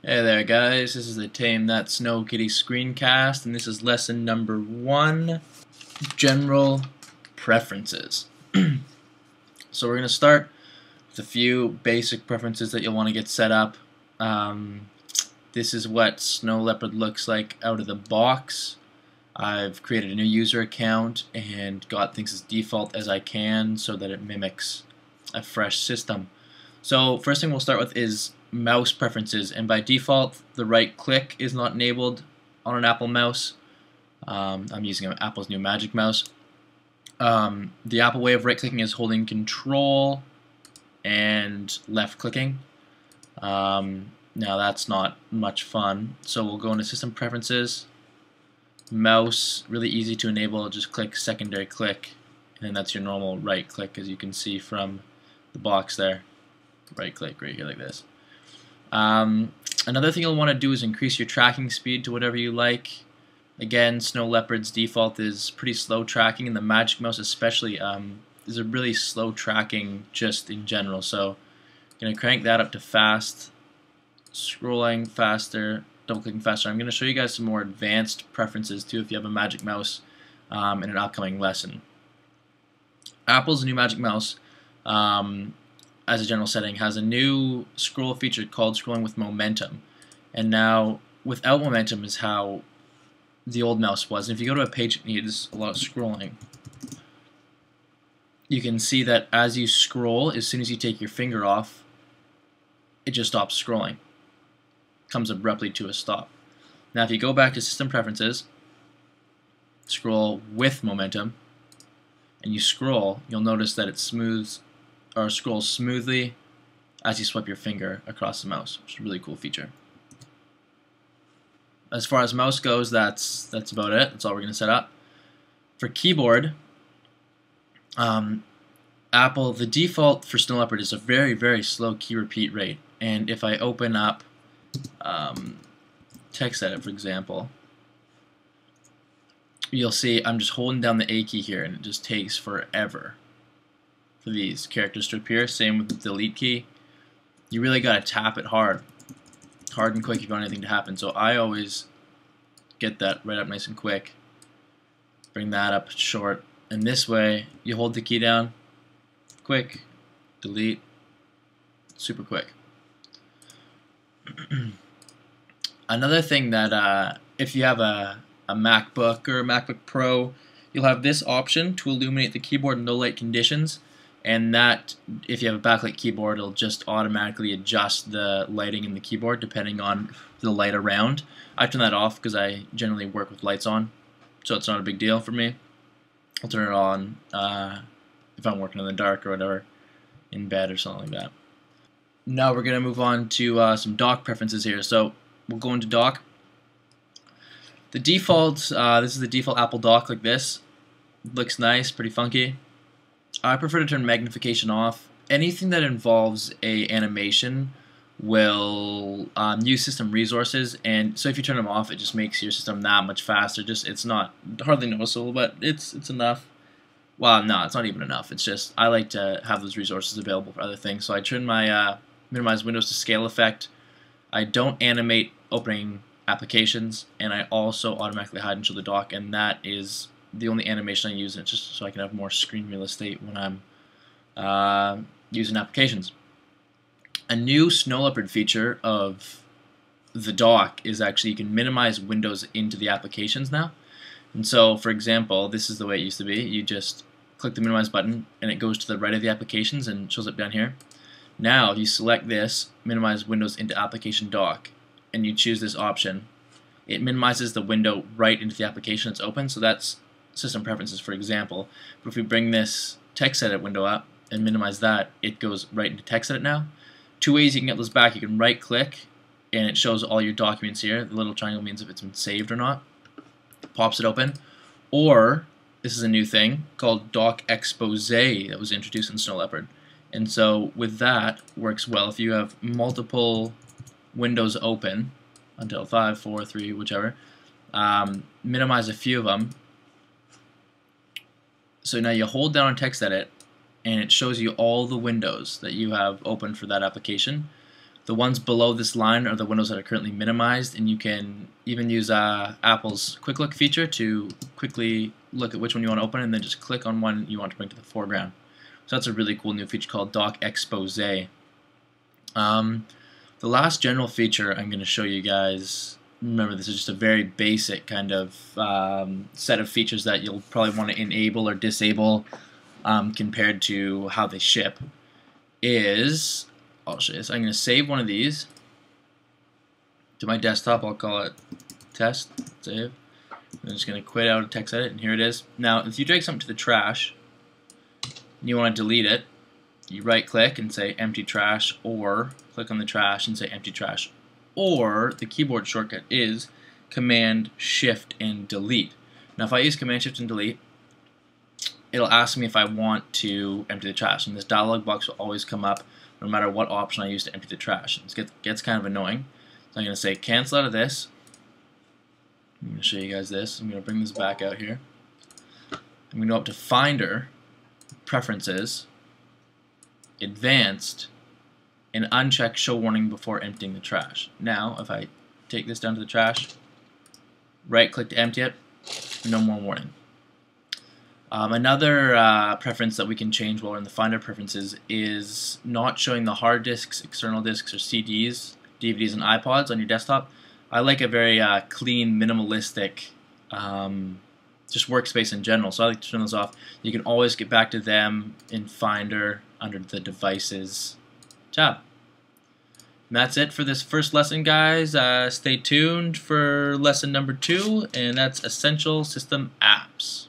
Hey there guys, this is the Tame That Snow Kitty screencast, and this is lesson number 1, General Preferences. So we're going to start with a few basic preferences that you'll want to get set up. This is what Snow Leopard looks like out of the box. I've created a new user account and got things as default as I can so that it mimics a fresh system. So first thing we'll start with is mouse preferences, and by default the right click is not enabled on an Apple mouse. I'm using Apple's new Magic Mouse. The Apple way of right clicking is holding Control and left clicking. Now that's not much fun, so we'll go into System Preferences. Mouse, really easy to enable, just click secondary click, and then that's your normal right click, as you can see from the box there. Right click right here like this. Another thing you'll want to do is increase your tracking speed to whatever you like. Again, Snow Leopard's default is pretty slow tracking, and the Magic Mouse especially is a really slow tracking just in general. So I'm going to crank that up to fast, scrolling faster, double clicking faster. I'm going to show you guys some more advanced preferences too if you have a Magic Mouse in an upcoming lesson. Apple's new Magic Mouse, as a general setting, has a new scroll feature called scrolling with momentum, and now without momentum is how the old mouse was. And if you go to a page that needs a lot of scrolling, you can see that as you scroll, as soon as you take your finger off, it just stops scrolling, comes abruptly to a stop. Now if you go back to System Preferences, scroll with momentum, and you scroll, you'll notice that it smooths or scrolls smoothly as you swipe your finger across the mouse, which is a really cool feature. As far as mouse goes, that's about it. That's all we're going to set up. For keyboard, Apple, the default for Snow Leopard is a very, very slow key repeat rate. And if I open up text edit, for example, you'll see I'm just holding down the A key here, and it just takes forever for these characters to appear. Same with the delete key. You really gotta tap it hard and quick if you want anything to happen. So I always get that right up nice and quick. Bring that up short, and this way you hold the key down, quick, delete, super quick. Another thing that if you have a MacBook or a MacBook Pro, you'll have this option to illuminate the keyboard in low light conditions. And that, if you have a backlit keyboard, it'll just automatically adjust the lighting in the keyboard depending on the light around. I turn that off because I generally work with lights on, so it's not a big deal for me. I'll turn it on if I'm working in the dark or whatever, in bed or something like that. Now we're going to move on to some dock preferences here. So we'll go into dock. The default, this is the default Apple dock like this. Looks nice, pretty funky. I prefer to turn magnification off. Anything that involves a animation will use system resources, and so if you turn them off, it just makes your system that much faster. It's not hardly noticeable, but it's enough. Well, no, it's not even enough. It's just I like to have those resources available for other things. So I turn my minimize windows to scale effect. I don't animate opening applications, and I also automatically hide and show the dock, and that is the only animation I use, and it's just so I can have more screen real estate when I'm using applications. A new Snow Leopard feature of the dock is actually you can minimize windows into the applications now. And so, for example, this is the way it used to be. You just click the minimize button, and it goes to the right of the applications and shows up down here. Now, if you select this, minimize windows into application dock, and you choose this option, it minimizes the window right into the application that's open. So that's System Preferences, for example. But if we bring this text edit window up and minimize that, it goes right into text edit now. Two ways you can get those back. You can right click and it shows all your documents here. The little triangle means if it's been saved or not. Pops it open. Or this is a new thing called Dock Expose that was introduced in Snow Leopard. And so with that, works well if you have multiple windows open until 5, 4, 3, whichever. Minimize a few of them. So now you hold down on text edit, and it shows you all the windows that you have open for that application. The ones below this line are the windows that are currently minimized, and you can even use Apple's Quick Look feature to quickly look at which one you want to open and then just click on one you want to bring to the foreground. So that's a really cool new feature called Dock Expose. The last general feature I'm going to show you guys, remember this is just a very basic kind of set of features that you'll probably want to enable or disable compared to how they ship, is, I'll show you this. I'm going to save one of these to my desktop. I'll call it test, save. I'm just going to quit out of text edit, and here it is. Now if you drag something to the trash and you want to delete it, you right click and say empty trash, or click on the trash and say empty trash, or the keyboard shortcut is Command Shift and Delete. Now if I use Command Shift and Delete, it'll ask me if I want to empty the trash, and this dialog box will always come up no matter what option I use to empty the trash. It gets kind of annoying, so I'm going to say cancel out of this. I'm going to show you guys this. I'm going to bring this back out here. I'm going to go up to Finder, Preferences, Advanced, and uncheck Show Warning before emptying the trash. Now, if I take this down to the trash, right click to empty it, no more warning. Another preference that we can change while we're in the Finder Preferences is not showing the hard disks, external disks, or CDs, DVDs, and iPods on your desktop. I like a very clean, minimalistic just workspace in general, so I like to turn those off. You can always get back to them in Finder under the Devices tab. And that's it for this first lesson, guys. Stay tuned for lesson number 2, and that's Essential System Apps.